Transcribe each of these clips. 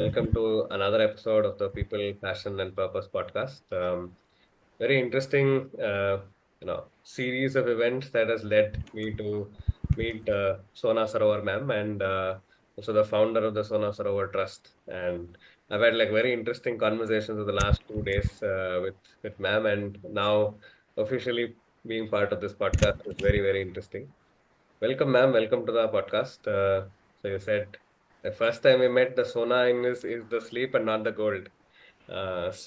Welcome to another episode of the People, Passion, and Purpose podcast. Very interesting, series of events that has led me to meet Sona Sarovar ma'am and also the founder of the Sona Sarovar Trust. And I've had like very interesting conversations in the last 2 days with ma'am, and now officially being part of this podcast is very interesting. Welcome, ma'am. Welcome to the podcast. So you said the first time we met, the Sona in is the sleep and not the gold. So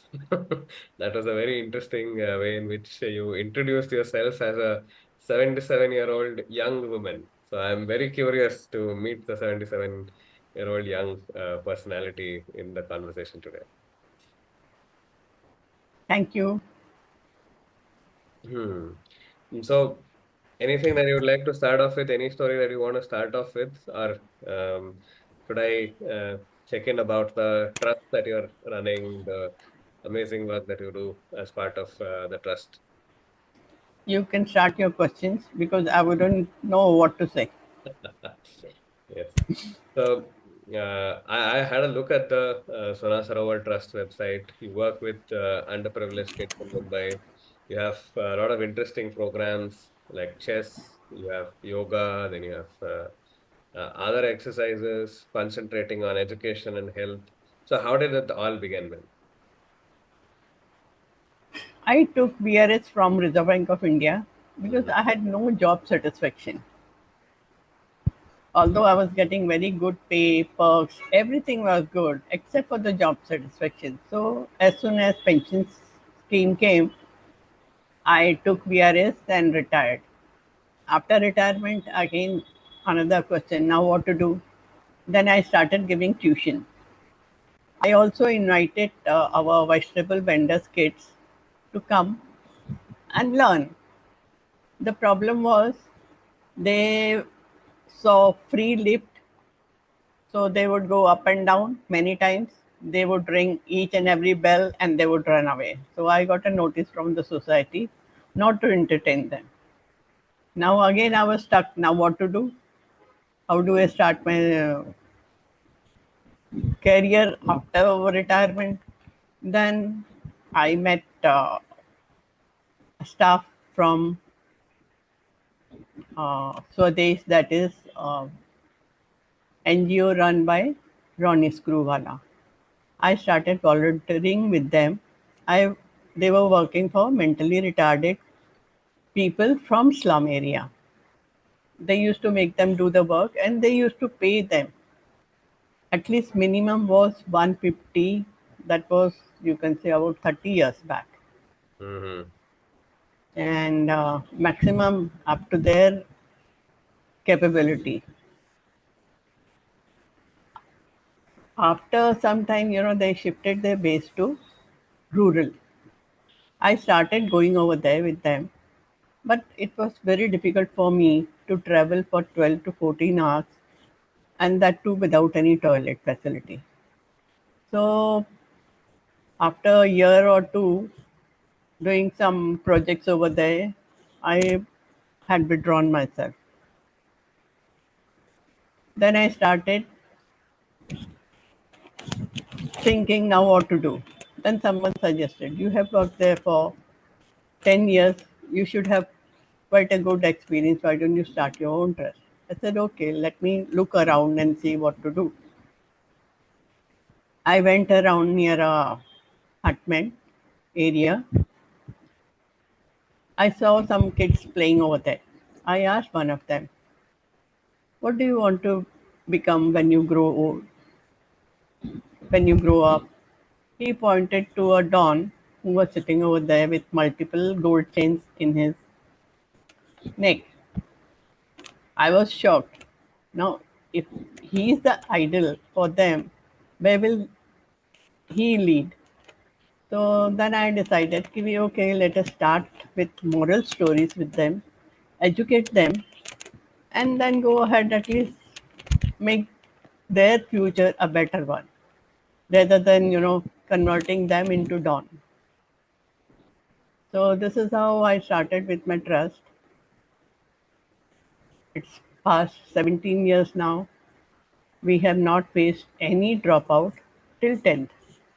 that was a very interesting way in which you introduced yourself as a 77-year-old young woman. So I'm very curious to meet the 77-year-old young personality in the conversation today. Thank you. Hmm. So anything that you would like to start off with? Any story that you want to start off with, or should I check in about the trust that you're running, the amazing work that you do as part of the trust? You can start your questions because I wouldn't know what to say. Yes. So I had a look at the Sona Sarovar Trust website. You work with underprivileged kids in Mumbai. You have a lot of interesting programs like chess. You have yoga. Then you have other exercises concentrating on education and health. So how did it all begin, man? I took BRS from Reserve Bank of India because Mm-hmm. I had no job satisfaction. Although I was getting very good pay, perks, everything was good except for the job satisfaction. So as soon as pension scheme came, I took BRS and retired. After retirement, again another question. Now what to do? Then I started giving tuition. I also invited our vegetable vendors kids to come and learn. The problem was they saw free lift, so they would go up and down many times. They would ring each and every bell and they would run away. So I got a notice from the society not to entertain them. Now again I was stuck. Now what to do? How do I start my career after retirement? Then I met staff from Swadesh, that is NGO run by Ronnie Screwwala. I started volunteering with them. I They were working for mentally retarded people from slum area. They used to make them do the work and they used to pay them. At least minimum was 150. That was, you can say, about 30 years back. Mm-hmm. And maximum up to their capability. After some time, they shifted their base to rural. I started going over there with them, but it was very difficult for me to travel for 12 to 14 hours, and that too without any toilet facility. So, after a year or two doing some projects over there, I had withdrawn myself. Then I started thinking now what to do. Then someone suggested, you have worked there for 10 years, you should have quite a good experience. Why don't you start your own trust? I said, okay, let me look around and see what to do. I went around near a hutment area. I saw some kids playing over there. I asked one of them, what do you want to become when you grow old, when you grow up? He pointed to a Don who was sitting over there with multiple gold chains in his neck. I was shocked. Now, if he is the idol for them, where will he lead? So then I decided, okay, let us start with moral stories with them, educate them, and then go ahead at least make their future a better one, rather than converting them into Don. So this is how I started with my trust. It's past 17 years now. We have not faced any dropout. till 10th.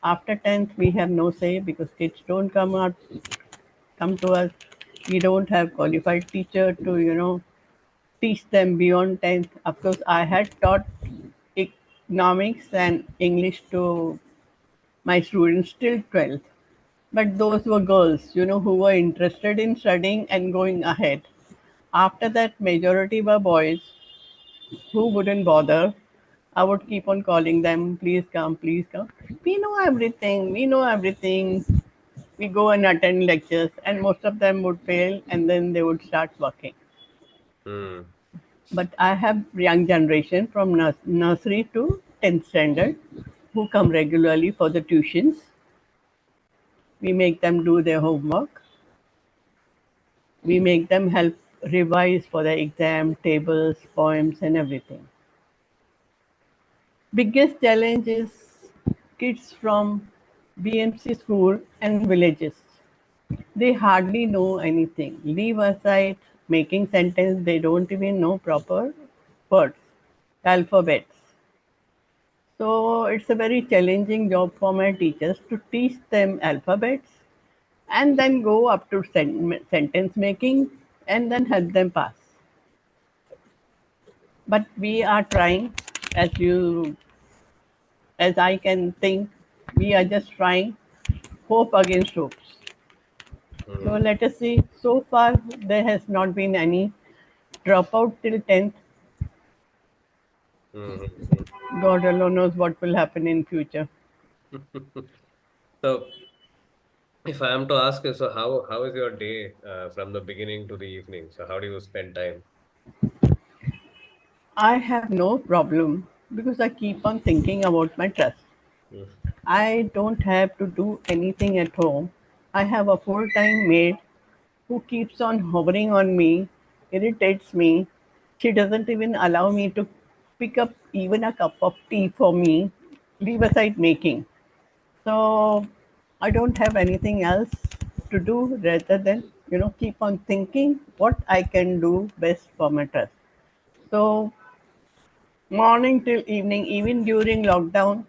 After 10th, we have no say because kids don't come to us. We don't have qualified teacher to, teach them beyond 10th. Of course, I had taught economics and English to my students till 12th. But those were girls, who were interested in studying and going ahead. After that, majority were boys who wouldn't bother. I would keep on calling them, please come, please come. We know everything, we know everything. We go and attend lectures, and most of them would fail, and then they would start working. Hmm. But I have young generation from nursery to 10th standard who come regularly for the tuitions. We make them do their homework. We make them help revise for the exam, tables, poems, and everything. Biggest challenge is kids from BMC school and villages. They hardly know anything. Leave aside making sentence, they don't even know proper words, alphabets. So it's a very challenging job for my teachers to teach them alphabets and then go up to sentence making and then help them pass. But we are trying, as you, as I can think, we are just trying hope against hopes. So Hmm. let us see. So far, there has not been any dropout till 10th. Hmm. Hmm. God alone knows what will happen in future. So, if I am to ask you, so how is your day from the beginning to the evening? So, how do you spend time? I have no problem because I keep on thinking about my trust. Hmm. I don't have to do anything at home. I have a full time maid who keeps on hovering on me, irritates me. She doesn't even allow me to pick up even a cup of tea for me, leave aside making. So I don't have anything else to do rather than, keep on thinking what I can do best for my trust. So morning till evening, even during lockdown,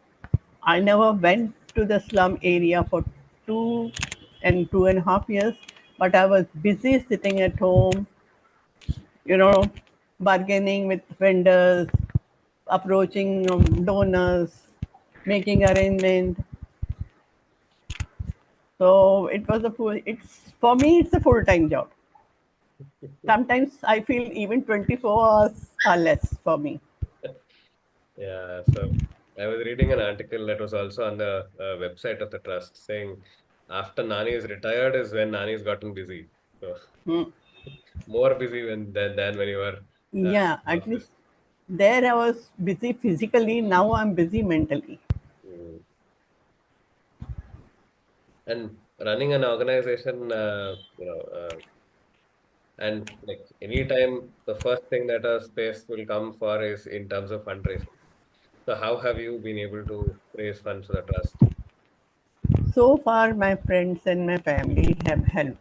I never went to the slum area for 2.5 years, but I was busy sitting at home, you know, bargaining with vendors, approaching donors, making arrangement. So it was a full. It's for me. It's a full time job. Sometimes I feel even 24 hours are less for me. Yeah, so I was reading an article that was also on the website of the trust saying after Nani is retired is when Nani's gotten busy. So more busy than when you were Yeah, in at office. least there I was busy physically. Now I'm busy mentally. Mm. And running an organization, and like anytime the first thing that a space will come for is in terms of fundraising. So how have you been able to raise funds for the trust? So far, my friends and my family have helped,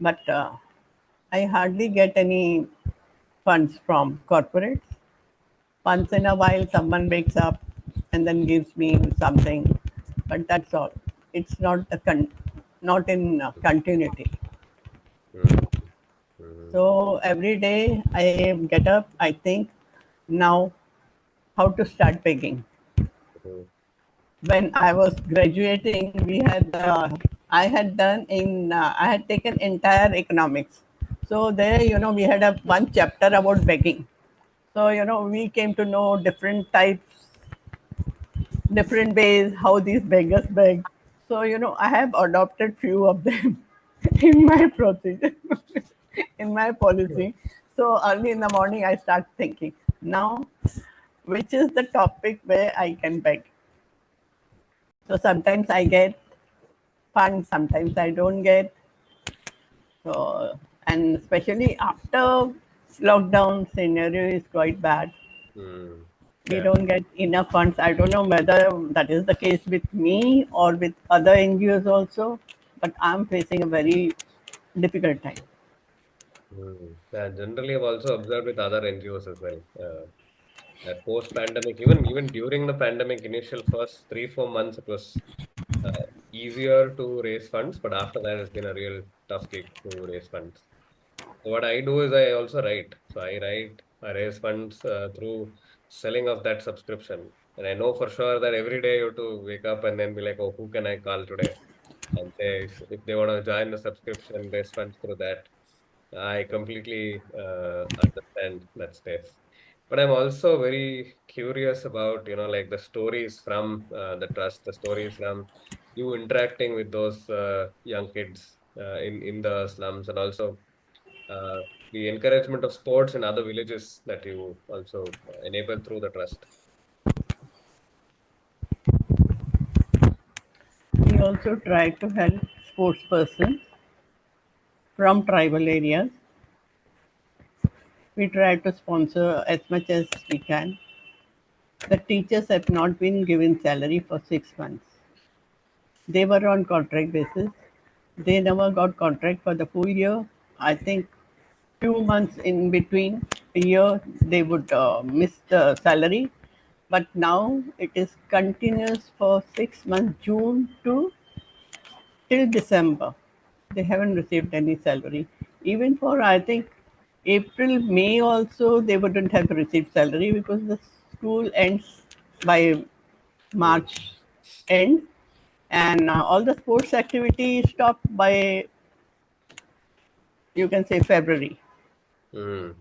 but I hardly get any funds from corporates. Once in a while, someone wakes up and then gives me something, but that's all. It's not in continuity. Mm. Mm. So every day I get up, I think now how to start begging. Mm. When I was graduating, I had done in I had taken entire economics. So there, we had a one chapter about begging. So we came to know different types, different ways how these beggars beg. So I have adopted few of them in my procedure, in my policy. So early in the morning, I start thinking now which is the topic where I can beg. So sometimes I get fun, sometimes I don't get. So, and especially after lockdown scenario is quite bad. Mm. We Yeah. don't get enough funds. I don't know whether that is the case with me or with other NGOs also, but I'm facing a very difficult time. Mm. Yeah, generally, I've also observed with other NGOs as well. that post-pandemic, even during the pandemic, initial first 3 4 months, it was easier to raise funds, but after that, it's been a real tough gig to raise funds. So what I do is I also write. So I raise funds through selling of that subscription. And I know for sure that every day you have to wake up and then be like, oh, who can I call today? And say if they want to join the subscription, raise funds through that. I completely understand that space. But I'm also very curious about, like the stories from the trust, the stories from you interacting with those young kids in the slums, and also uh, the encouragement of sports in other villages that you also enable through the trust. We also try to help sports persons from tribal areas. We try to sponsor as much as we can. The teachers have not been given salary for 6 months. They were on contract basis. They never got contract for the full year. I think few months in between a year they would miss the salary, but now it is continuous for 6 months, June to till December. They haven't received any salary. Even for I think April, May also they wouldn't have received salary because the school ends by Mm. March end, and all the sports activity stopped by, you can say, February. Mm.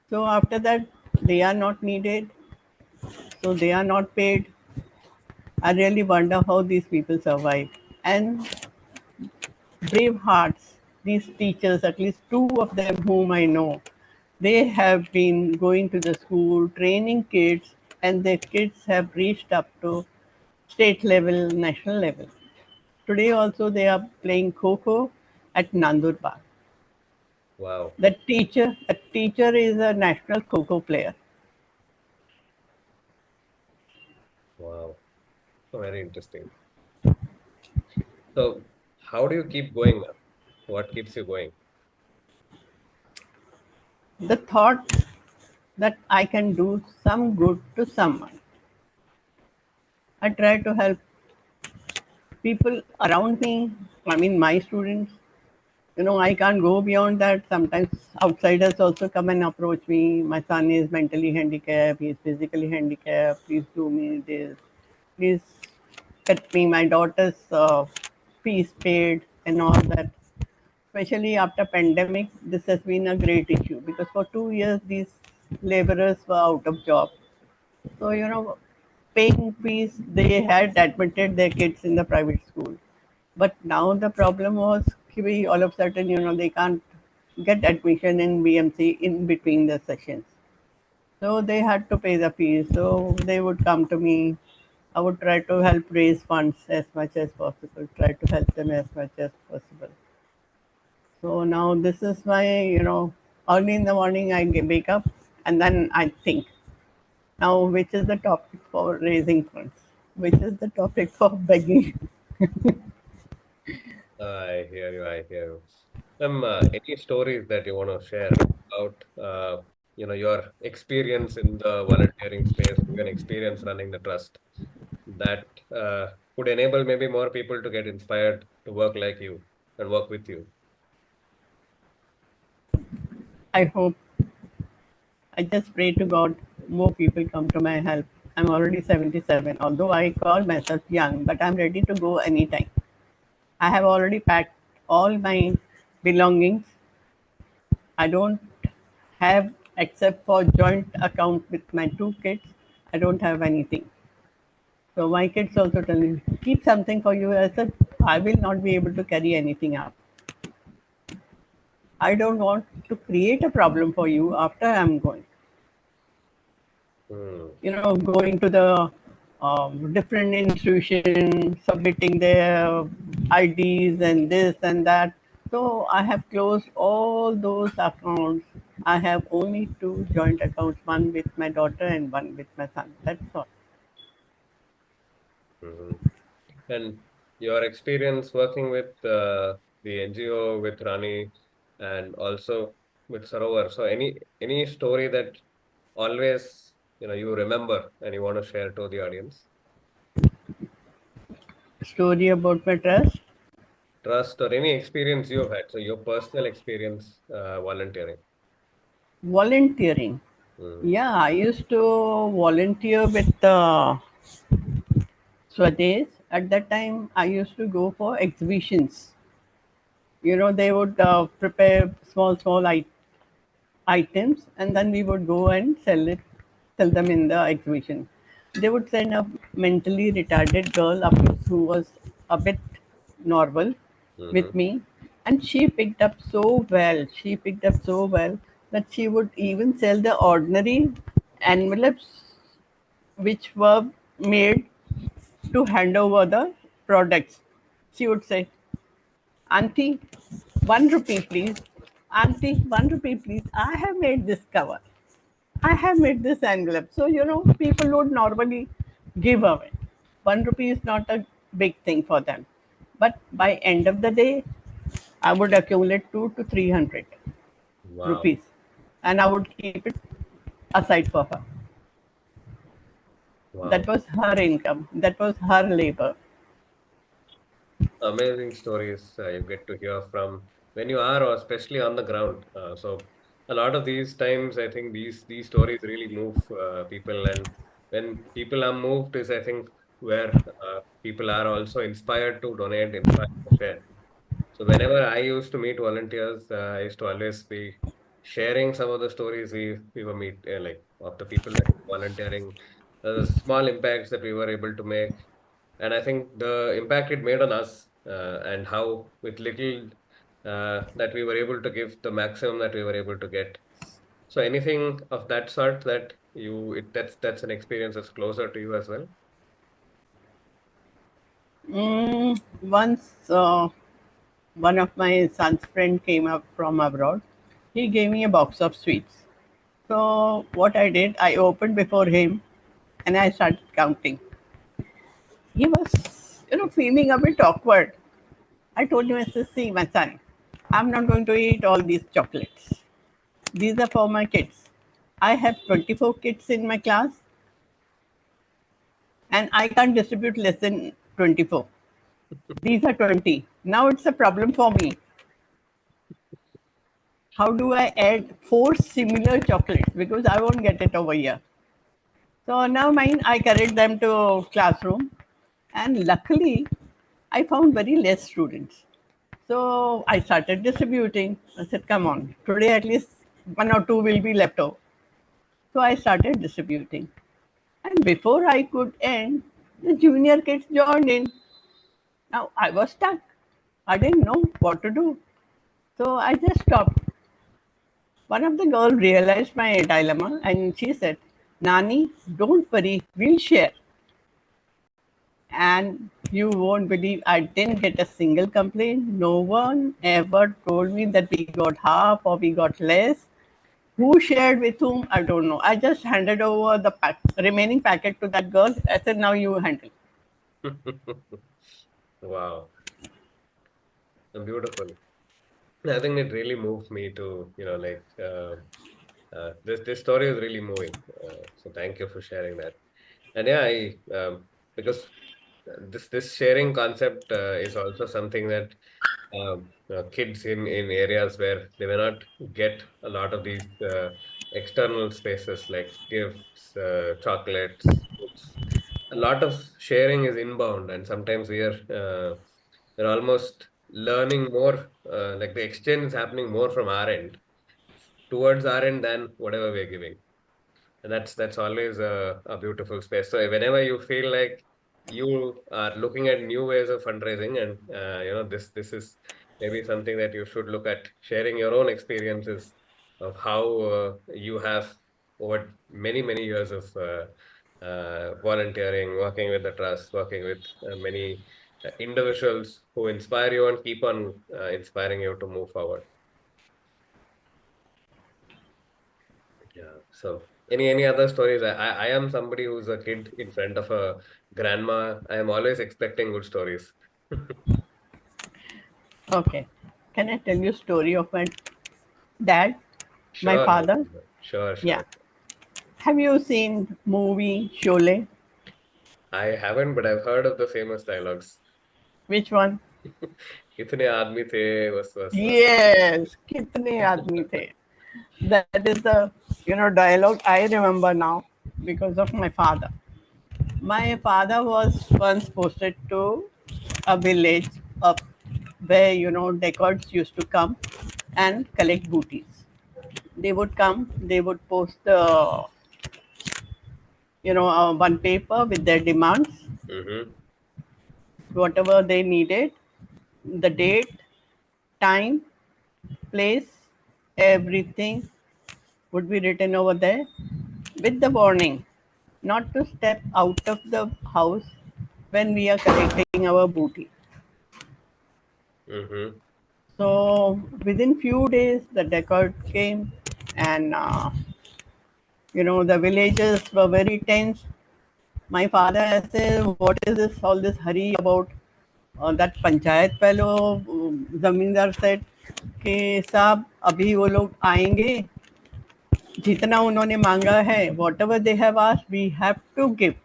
So after that they are not needed, so they are not paid. I really wonder how these people survive. And brave hearts, these teachers, at least two of them whom I know, they have been going to the school, training kids, and their kids have reached up to state level, national level. Today also they are playing Kho at Nandur Park. Wow. The teacher is a national Kho player. Wow. So very interesting. So how do you keep going, ma'am? What keeps you going? The thought that I can do some good to someone. I try to help people around me, I mean, my students. I can't go beyond that. Sometimes outsiders also come and approach me. My son is mentally handicapped, he's physically handicapped. Please do me this. Please get me my daughter's fees paid and all that. Especially after pandemic, this has been a great issue because for 2 years these laborers were out of job. So, paying fees, they had admitted their kids in the private school. But now the problem was all of a sudden, they can't get admission in BMC in between the sessions. So they had to pay the fees. So they would come to me. I would try to help raise funds as much as possible, try to help them as much as possible. So now this is my, early in the morning wake up and then I think, now, which is the topic for raising funds? Which is the topic for begging? I hear you. I hear you. Any stories that you want to share about, your experience in the volunteering space, even experience running the trust that could enable maybe more people to get inspired to work like you and work with you. I hope, I just pray to God more people come to my help. I'm already 77, although I call myself young, but I'm ready to go anytime. I have already packed all my belongings. I don't have, except for joint account with my two kids, I don't have anything. So my kids also tell me, keep something for you. I said, I will not be able to carry anything up. I don't want to create a problem for you after I'm going. Hmm. Going to the different institutions, submitting their IDs and this and that. So I have closed all those accounts. I have only two joint accounts, one with my daughter and one with my son. That's all. Hmm. And your experience working with the NGO with Rani and also with Sarovar. So any story that always you remember and you want to share to the audience? Story about my trust. Trust or any experience you've had. So your personal experience volunteering. Volunteering. Mm, Yeah, I used to volunteer with Swadesh. At that time, I used to go for exhibitions. They would prepare small items, and then we would go and sell them in the exhibition. They would send a mentally retarded girl up who was a bit normal mm-hmm. with me, and she picked up so well. She picked up so well that she would even sell the ordinary envelopes which were made to hand over the products. She would say, "Auntie, 1 rupee, please. Auntie, 1 rupee, please. I have made this cover. I have made this envelope." So, people would normally give away. 1 rupee is not a big thing for them. But by end of the day, I would accumulate 2 to 300 Wow. rupees, and I would keep it aside for her. That Wow. was her income. That was her labor. Amazing stories you get to hear from when you are, or especially on the ground. So a lot of these times, I think these stories really move people, and when people are moved, is I think where people are also inspired to donate, inspired to share. So whenever I used to meet volunteers, I used to always be sharing some of the stories we were like of the people that were volunteering, the small impacts that we were able to make, and I think the impact it made on us, and how with little that we were able to give the maximum that we were able to get. So anything of that sort that that's an experience that's closer to you as well. Once one of my son's friend came up from abroad. He gave me a box of sweets. So what I did, I opened before him and I started counting. He was, feeling a bit awkward. I told him, I said, "See, my son, I'm not going to eat all these chocolates. These are for my kids. I have 24 kids in my class and I can't distribute less than 24. These are 20. Now it's a problem for me. How do I add four similar chocolates? Because I won't get it over here." So now mine, I carried them to classroom, and luckily, I found very less students. So I started distributing. I said, "Come on, today at least one or two will be left over." So I started distributing, and before I could end, the junior kids joined in. Now I was stuck. I didn't know what to do. So I just stopped. One of the girls realized my dilemma and she said, "Nani, don't worry, we'll share." And you won't believe, I didn't get a single complaint. No one ever told me that we got half or we got less. Who shared with whom? I don't know. I just handed over the remaining packet to that girl. I said, "Now you handle." Wow, beautiful. I think it really moved me to, like this story is really moving. So thank you for sharing that. And yeah, I because this sharing concept is also something that kids in areas where they may not get a lot of these external spaces like gifts, chocolates, foods. A lot of sharing is inbound, and sometimes we're almost learning more. Like the exchange is happening more from our end towards our end than whatever we're giving, and that's always a beautiful space. So whenever you feel like you are looking at new ways of fundraising, and this is maybe something that you should look at, sharing your own experiences of how you have over many years of volunteering, working with the trust, working with many individuals who inspire you and keep on inspiring you to move forward. Yeah. So any other stories? I am somebody who's a kid in front of a grandma. I am always expecting good stories. Okay. Can I tell you a story of my dad, my Sure, father? sure, Yeah. sure. Have you seen movie Sholay? I haven't, but I've heard of the famous dialogues. Which one? कितने आदमी थे बस बस. Yes, कितने आदमी थे. That is the dialogue I remember now because of my father. My father was once posted to a village up where dacoits used to come and collect booties. They would come, they would post the one paper with their demands, Mm-hmm. whatever they needed, the date, time, place, everything would be written over there with the warning not to step out of the house when we are collecting our booty. Mm-hmm. So within few days, the decoy came, and the villagers were very tense. My father said, "What is this? All this hurry about?" That panchayat fellow, zamindar said, "कि साहब अभी वो लोग आएंगे जितना उन्होंने मांगा है whatever they have asked we have to give,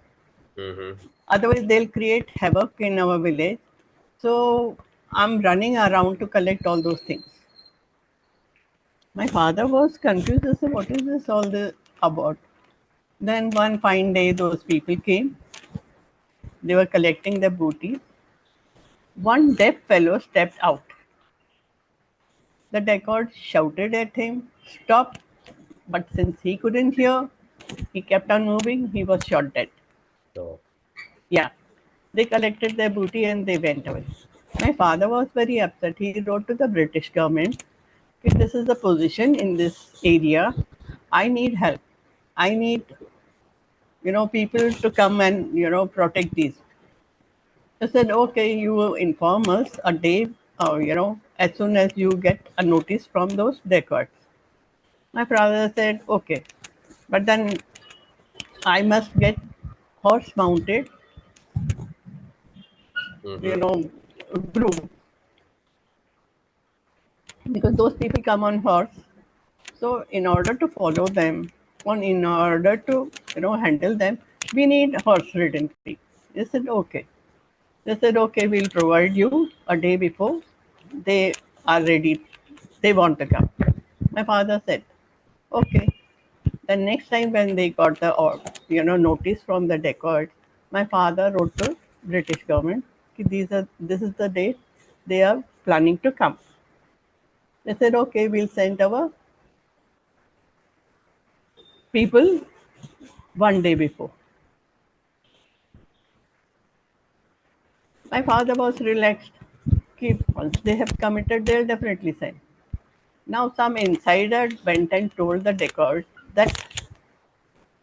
Mm-hmm. otherwise they'll create havoc in our village, so I'm running around to collect all those things." My father was confused. I said, "What is this all this about?" Then one fine day, those people came. They were collecting their booty. One deaf fellow stepped out. The dacoit shouted at him, "Stop!" But since he couldn't hear, he kept on moving. He was shot dead. No. Yeah. They collected their booty and they went away. My father was very upset. He wrote to the British government, if this is the position in this area, I need help. I need people to come and protect these. I said, okay, you will inform us a day, as soon as you get a notice from those records. My father said, okay, but then I must get horse mounted, you Mm-hmm. know, groom, because those people come on horse. So in order to follow them, or in order to handle them, we need horse-ridden people. They said, okay. They said, okay, we'll provide you a day before they are ready. They want to come. My father said, okay. The next time when they got the notice from the dacoits, my father wrote to British government, "Ki this is the date they are planning to come." They said, okay, we'll send our people one day before. My father was relaxed. Keep once they have committed, they'll definitely send. Now some insider went and told the dacoits that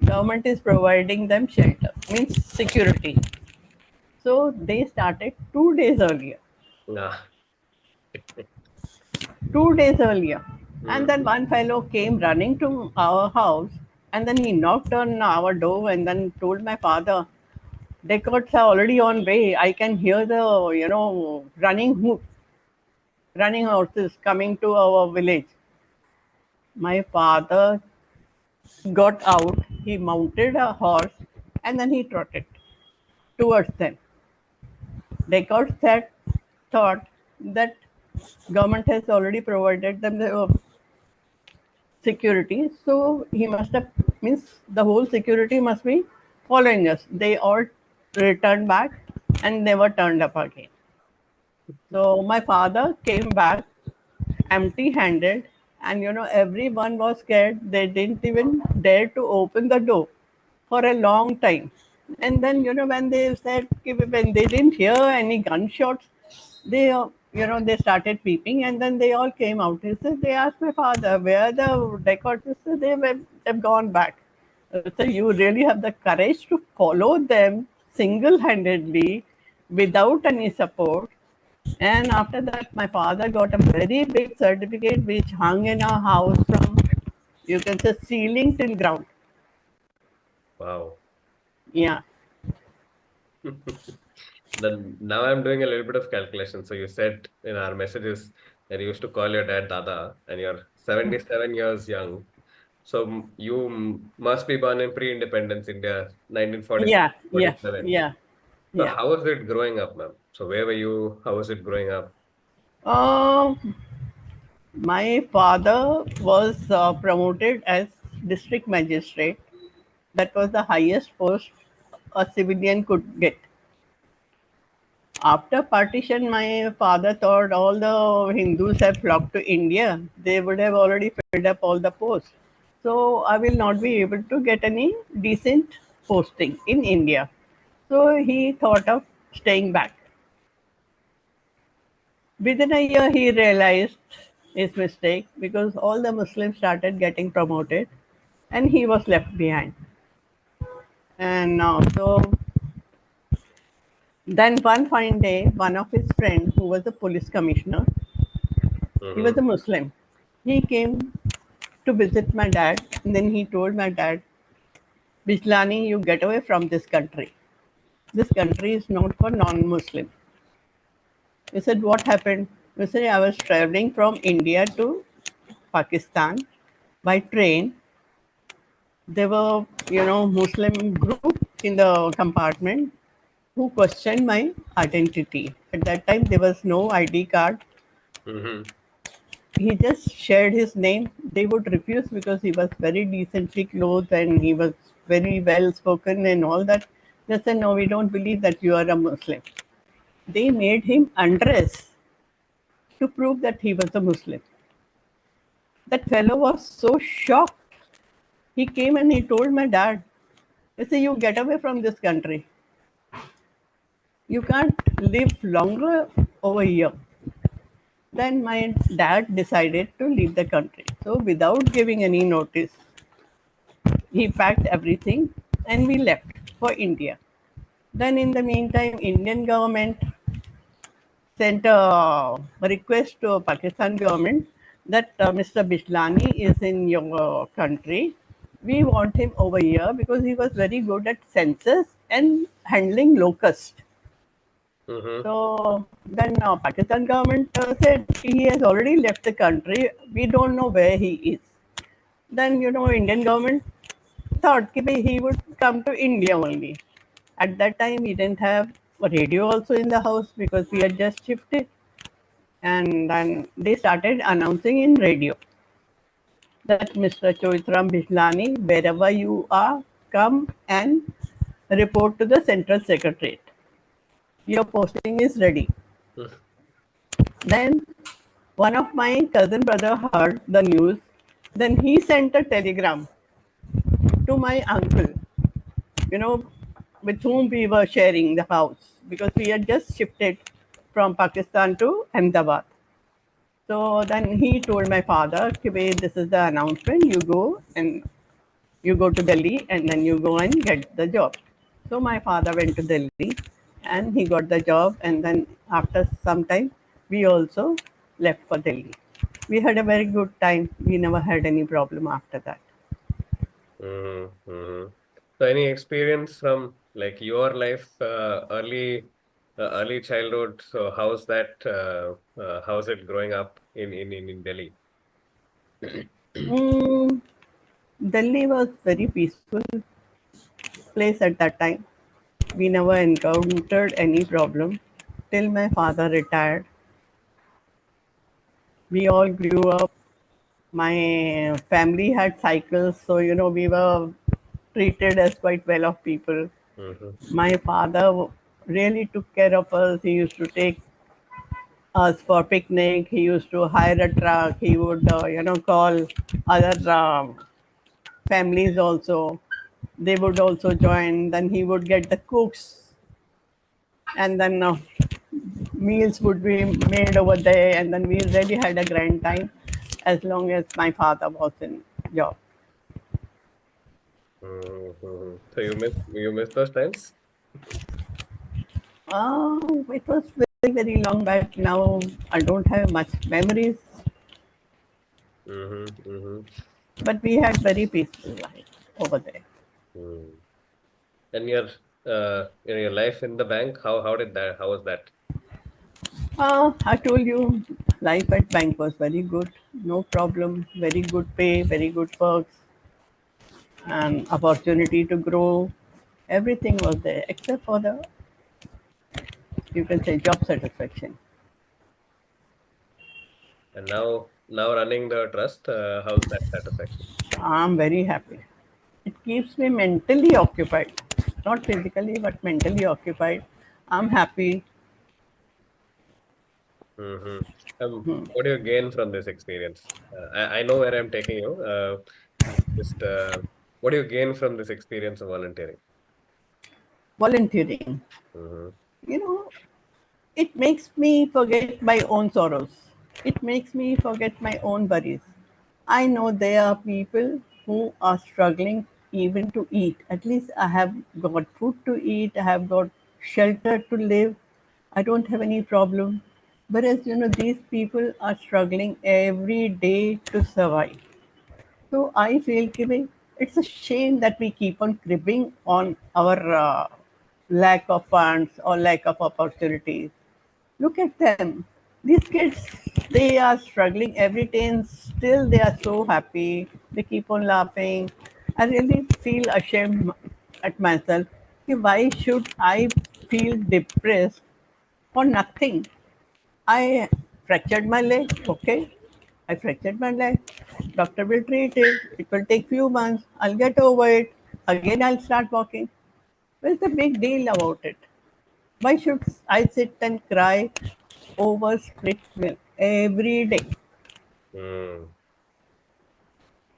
government is providing them shelter, means security. So they started 2 days earlier. Nah. 2 days earlier. And then Mm-hmm. one fellow came running to our house and then he knocked on our door and then told my father, "Dacoits are already on way. I can hear the, running horses coming to our village." My father got out, he mounted a horse and then he trotted towards them. Dacoits said, thought that government has already provided them the security, so he must have means the whole security must be following us. They all returned back and never turned up again. So my father came back empty-handed, and everyone was scared. They didn't even dare to open the door for a long time. And then when they said when they didn't hear any gunshots, they they started peeping, and then they all came out. He said they asked my father where the records. He said they've gone back. So you really have the courage to follow them single-handedly without any support. And after that, my father got a very big certificate which hung in our house from, you can say, ceiling till ground. Wow. Yeah. Then now I'm doing a little bit of calculation. So you said in our messages that you used to call your dad Dada and you're 77 years young. So must be born in pre-independence India, 1946, Yeah, yeah, 47. yeah, So yeah. how was it growing up, ma'am? So where were you? How was it growing up? Uh, my father was promoted as district magistrate. That was the highest post a civilian could get. After partition, my father thought all the Hindus have flocked to India. They would have already filled up all the posts. So I will not be able to get any decent posting in India. So he thought of staying back. Within a year, he realized his mistake because all the Muslims started getting promoted and he was left behind. And so then one fine day, one of his friends, who was a police commissioner, he was Mm-hmm. a Muslim, he came to visit my dad. And then he told my dad, Bishlani, you get away from this country. This country is not for non Muslim. He said, what happened? He said, I was traveling from India to Pakistan by train. There were, Muslim group in the compartment who questioned my identity. At that time, there was no ID card. Mm-hmm. He just shared his name. They would refuse because he was very decently clothed and he was very well spoken and all that. They said, no, we don't believe that you are a Muslim. They made him undress to prove that he was a Muslim. That fellow was so shocked. He came and he told my dad, he said, you get away from this country. You can't live longer over here. Then my dad decided to leave the country. So without giving any notice, he packed everything and we left for India. Then in the meantime, Indian government sent a request to Pakistan government that Mr. Bishlani is in your country. We want him over here because he was very good at census and handling locust. Mm-hmm. So then Pakistan government said he has already left the country. We don't know where he is. Then Indian government thought कि भाई he would come to India only. At that time, we didn't have a radio also in the house because we had just shifted. And then they started announcing in radio that Mr. Choitram Bishlani, wherever you are, come and report to the Central Secretariat. Your posting is ready. Then one of my cousin brother heard the news. Then he sent a telegram to my uncle, you know, with whom we were sharing the house because we had just shifted from Pakistan to Ahmedabad. So then he told my father, "Okay, wait, this is the announcement. You go and you go to Delhi and then you go and get the job." So my father went to Delhi and he got the job. And then after some time, we also left for Delhi. We had a very good time. We never had any problem after that. Mm-hmm. Mm-hmm. So any experience from like your life, early childhood? So how's that? How's it growing up in Delhi? Mm, Delhi was very peaceful place at that time. We never encountered any problem till my father retired. We all grew up. My family had cycles, so we were treated as quite well off people. Mm-hmm. My father really took care of us. He used to take us for picnic. He used to hire a truck. He would, call other families also. They would also join. Then he would get the cooks, and then meals would be made over there. And then we really had a grand time as long as my father was in job. Mm-hmm. So you miss those times? It was very, very long back. Now I don't have much memories, Mm-hmm. Mm-hmm. but we had very peaceful life over there. Mm. And your life in the bank, how was that? I told you, life at bank was very good. No problem. Very good pay, very good perks. and opportunity to grow. Everything was there except for the, you can say, job satisfaction. And now running the trust, how's that satisfaction? I'm very happy. It keeps me mentally occupied, not physically, but mentally occupied. I'm happy. Mm-hmm. What do you gain from this experience? I know where I'm taking you. Just what do you gain from this experience of volunteering? Volunteering, Mm-hmm. you know, it makes me forget my own sorrows. It makes me forget my own worries. I know there are people who are struggling even to eat. At least I have got food to eat, I have got shelter to live, I don't have any problem. Whereas, these people are struggling every day to survive. So I feel giving, it's a shame that we keep on cribbing on our lack of funds or lack of opportunities. Look at them. These kids, they are struggling every day and still they are so happy. They keep on laughing. I really feel ashamed at myself. कि Why should I feel depressed for nothing? I fractured my leg. Okay, I fractured my leg. Doctor will treat it. It will take few months. I'll get over it. Again, I'll start walking. What's the big deal about it? Why should I sit and cry over split milk every day? Mm.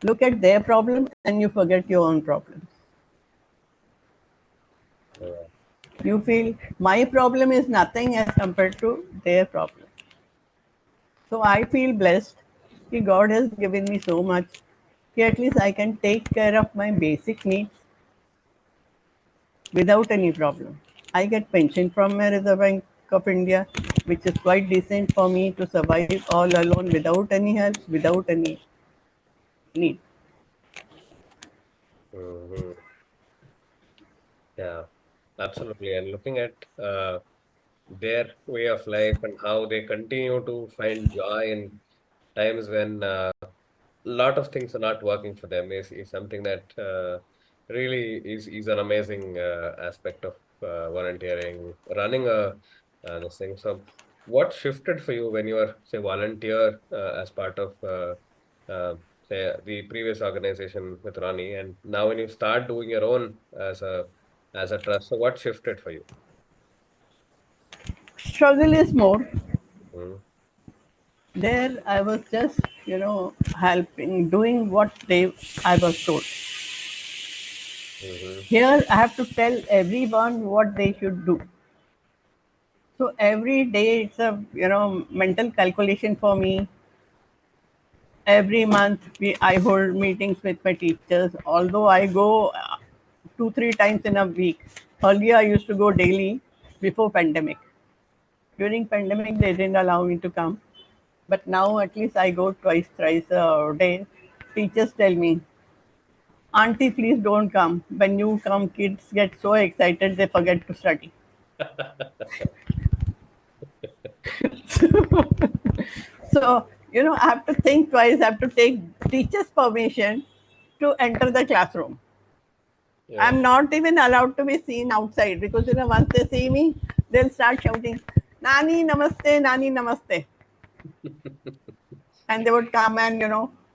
Look at their problem and you forget your own problems. Yeah. You feel my problem is nothing as compared to their problem. So I feel blessed. Ki God has given me so much. Ki at least I can take care of my basic needs without any problem. I get pension from my Reserve Bank of India, which is quite decent for me to survive all alone without any help, without any need. Mm-hmm. Yeah, absolutely. And looking at their way of life and how they continue to find joy in times when lot of things are not working for them is something that really is an amazing aspect of volunteering, running a this thing. So, what shifted for you when you were say volunteer as part of uh, say the previous organization with Ronnie, and now when you start doing your own as a trust, so what shifted for you? Struggle is more. Mm-hmm. There I was just, helping, doing what I was told. Mm-hmm. Here I have to tell everyone what they should do. So every day it's a, mental calculation for me. Every month I hold meetings with my teachers. Although I go 2 3 times in a week. Earlier I used to go daily before pandemic. During pandemic they didn't allow me to come, but now at least I go twice thrice a day. Teachers tell me, "Auntie, please don't come. When you come, kids get so excited they forget to study." So, I have to think twice, I have to take teacher's permission to enter the classroom. Yeah. I'm not even allowed to be seen outside because, once they see me, they'll start shouting, Nani, namaste, Nani, namaste. And they would come and,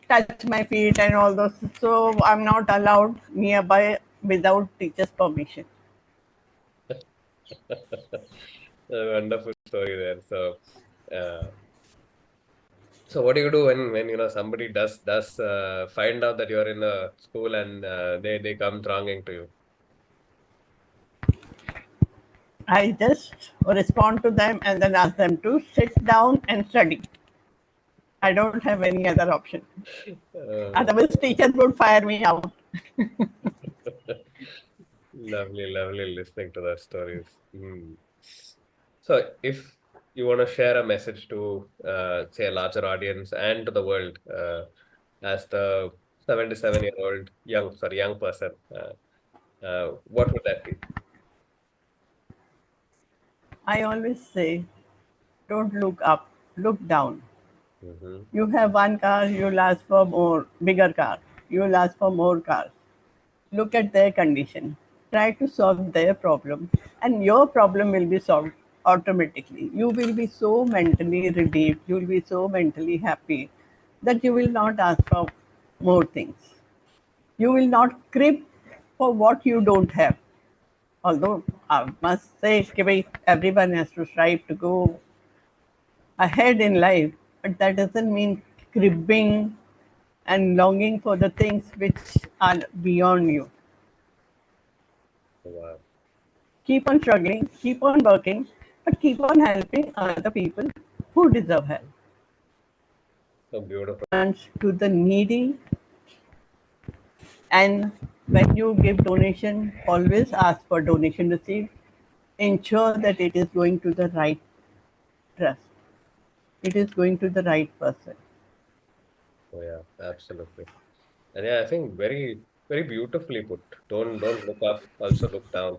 touch my feet and all those. So I'm not allowed nearby without teacher's permission. A wonderful story there. Uh, so what do you do when somebody does find out that you're in a school and they come thronging to you? I just respond to them and then ask them to sit down and study. I don't have any other option. Uh, Otherwise, teachers would fire me out. lovely, lovely listening to the stories. Mm. So if you want to share a message to say a larger audience and to the world as the 77-year-old young person, what would that be? I always say, don't look up, look down. Mm-hmm. You have one car, you'll ask for more, bigger car. You'll ask for more cars. look at their condition, try to solve their problem, and your problem will be solved automatically. You will be so mentally relieved, you will be so mentally happy that you will not ask for more things. You will not crib for what you don't have. Although I must say, कि भाई, everyone has to strive to go ahead in life, but that doesn't mean cribbing and longing for the things which are beyond you. Wow. Keep on struggling, keep on working, but keep on helping other people who deserve help. So beautiful. And to the needy, and when you give donation, always ask for donation receipt. Ensure that it is going to the right trust. It is going to the right person. Oh, yeah, absolutely. And yeah, I think very, very beautifully put. Don't look up, also look down.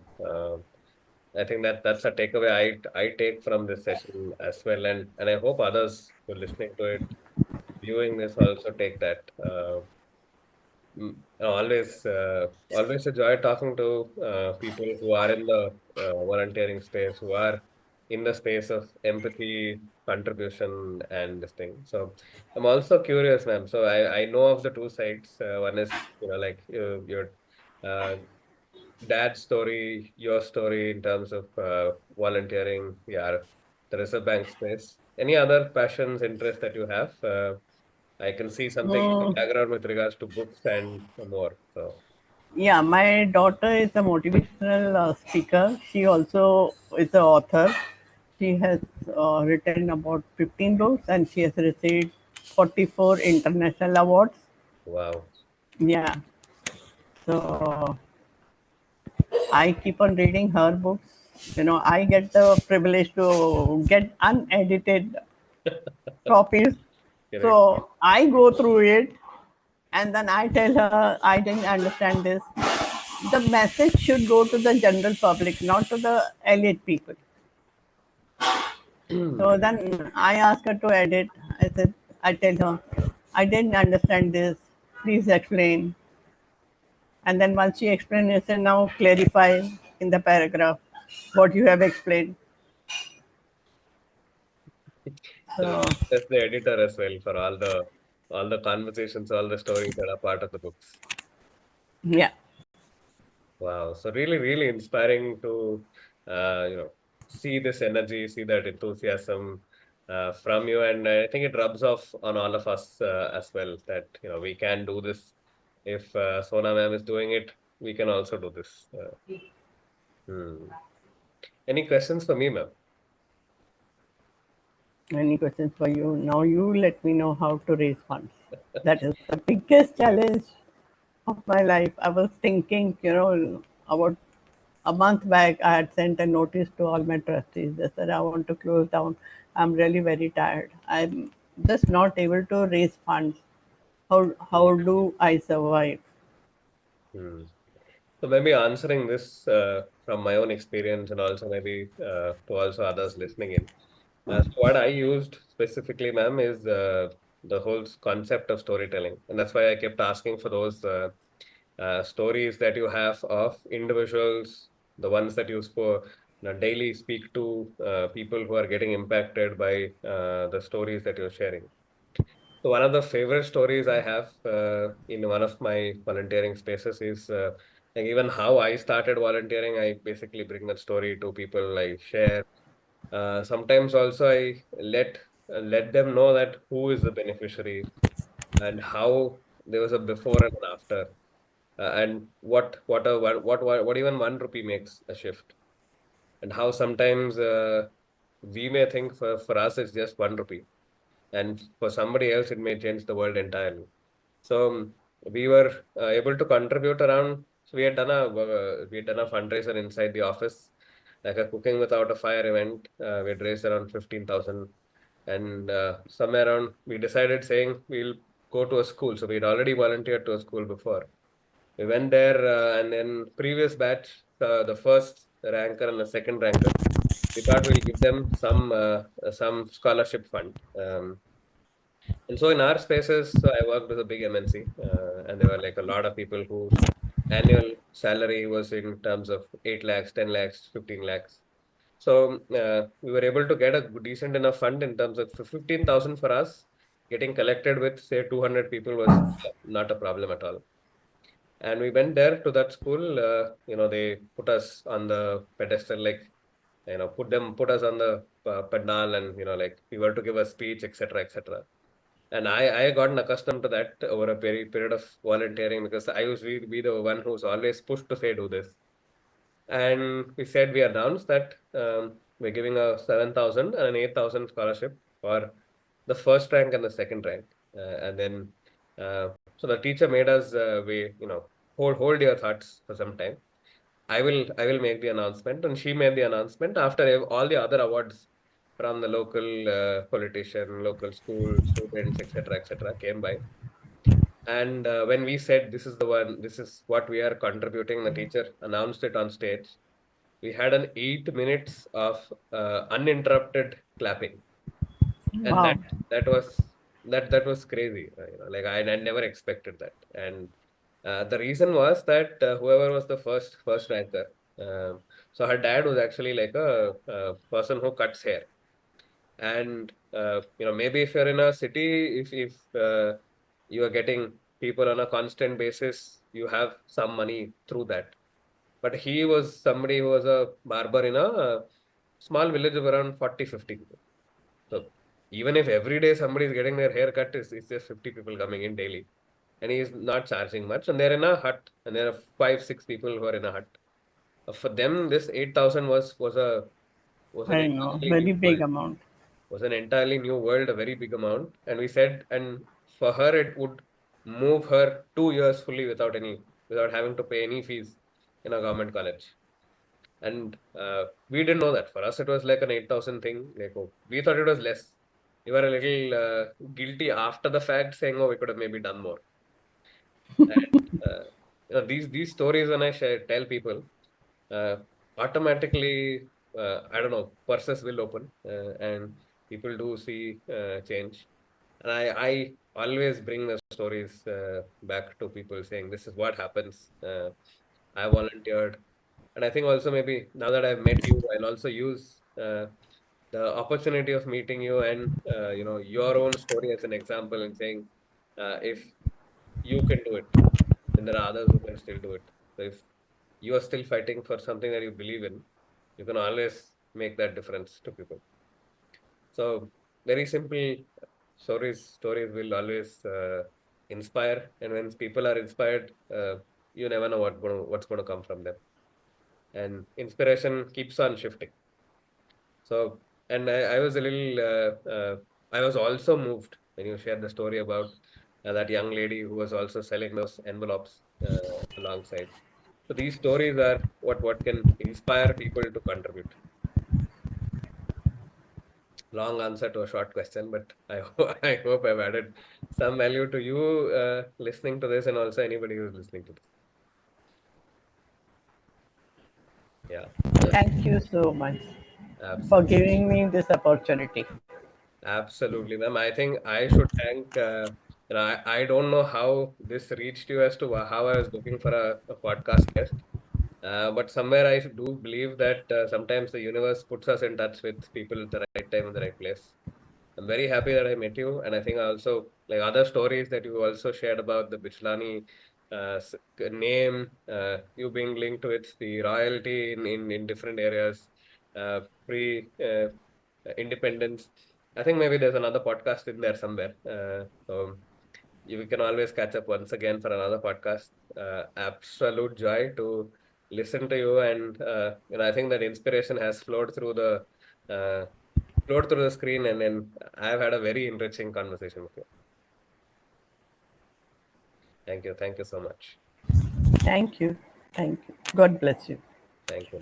I think that's a takeaway I take from this session as well, and I hope others who are listening to it, viewing this also take that. Always a joy talking to people who are in the volunteering space, who are in the space of empathy, contribution, and this thing. So I'm also curious, ma'am. So I know of the two sides. One is, like your uh, dad's story, your story in terms of volunteering, yeah, the Reserve Bank space. Any other passions, interests that you have? I can see something in the Mm, background with regards to books and more. So, yeah, my daughter is a motivational speaker. She also is an author. She has written about 15 books and she has received 44 international awards. wow. Yeah, so I keep on reading her books. I get the privilege to get unedited copies. Correct. So I go through it and then I tell her I didn't understand this. The message should go to the general public, not to the elite people. So then I ask her to edit. I tell her, I didn't understand this. Please explain. And then once she explains, I say, now clarify in the paragraph what you have explained. So So that's the editor as well for all the conversations, all the stories that are part of the books. yeah. Wow. So really, really inspiring to see this energy, see that enthusiasm from you, and I think it rubs off on all of us as well. That we can do this. If Sona ma'am is doing it, we can also do this. Hmm. Any questions for me, ma'am? Any questions for you? Now you let me know how to raise funds. That is the biggest challenge of my life. I was thinking, about a month back, I had sent a notice to all my trustees. They said, I want to close down. I'm really very tired. I'm just not able to raise funds. How do I survive? Hmm. So maybe answering this from my own experience and also maybe to also others listening in. So what I used specifically, ma'am, is the whole concept of storytelling, and that's why I kept asking for those stories that you have of individuals, the ones that you daily speak to, people who are getting impacted by the stories that you're sharing. So one of the favorite stories I have in one of my volunteering spaces is like even how I started volunteering. I basically bring that story to people. I share. Sometimes also I let them know that who is the beneficiary and how there was a before and an after, and what even 1 rupee makes a shift, and how sometimes we may think for us it's just 1 rupee, and for somebody else it may change the world entirely. So we were able to contribute around. So we had done a fundraiser inside the office, like a cooking without a fire event. We had raised around 15,000, and somewhere around we decided saying we'll go to a school. So we'd already volunteered to a school before. We went there, and then previous batch, the first ranker and the second ranker, we thought we'll give them some scholarship fund. And so in our spaces, so I worked with a big MNC, and there were like a lot of people who annual salary was in terms of 8 lakhs, 10 lakhs, 15 lakhs. So we were able to get a decent enough fund in terms of 15,000 for us. Getting collected with say 200 people was not a problem at all. And we went there to that school. They put us on the pedestal, like put us on the pandal, and like we were to give a speech, etc., etc. And I gotten accustomed to that over a period of volunteering, because I was be the one who's always pushed to say do this. And we announced that we're giving a 7,000 and an 8,000 scholarship for the first rank and the second rank. And then so the teacher made us we hold your thoughts for some time. I will make the announcement, and she made the announcement after all the other awards from the local politician, local school students, etc., etc., came by. And when we said this is the one, this is what we are contributing, the teacher announced it on stage. We had an 8 minutes of uninterrupted clapping, and Wow. that was crazy. Like I never expected that. And the reason was that whoever was the first ranker, so her dad was actually like a person who cuts hair. And maybe if you're in a city, if you are getting people on a constant basis, you have some money through that. But he was somebody who was a barber in a small village of around 40-50 people. So even if every day somebody is getting their hair cut, it's just 50 people coming in daily. And he is not charging much. And they're in a hut, and there are 5-6 people who are in a hut. For them, this 8,000 was an I know, entirely very new big world. amount. Was an entirely new world, a very big amount. And we said, and for her, it would move her 2 years fully without having to pay any fees in a government college. And we didn't know that. For us, it was like an 8,000 thing. Like, oh, we thought it was less. We were a little guilty after the fact, saying, "Oh, we could have maybe done more." And these stories, when I tell people, uh, automatically, I don't know, purses will open, and people do see change. And I always bring the stories back to people, saying, "This is what happens." I volunteered. And I think also, maybe now that I've met you, I'll also use the opportunity of meeting you and your own story as an example, and saying, if you can do it, then there are others who can still do it. So if you are still fighting for something that you believe in, you can always make that difference to people. So very simple stories will always inspire, and when people are inspired, you never know what's going to come from them, and inspiration keeps on shifting. So, and I was a little, I was also moved when you shared the story about that young lady who was also selling those envelopes alongside. So these stories are what can inspire people to contribute. Long answer to a short question, but I hope I've added some value to you listening to this, and also anybody who's listening to this. Yeah, Thank you so much for absolutely. giving me this opportunity. Absolutely, ma'am. I think I should thank, I don't know how this reached you as to how I was looking for a podcast guest. But somewhere I do believe that sometimes the universe puts us in touch with people at the right time in the right place. I'm very happy that I met you. And I think I also like other stories that you also shared about the Bichlani name, you being linked with the royalty in different areas, pre independence. I think maybe there's another podcast in there somewhere. So we can always catch up once again for another podcast. Absolute joy to listen to you, and I think that inspiration has uh, flowed through the screen, and then I've had a very enriching conversation with you. Thank you so much. Thank you. Thank you. God bless you. Thank you.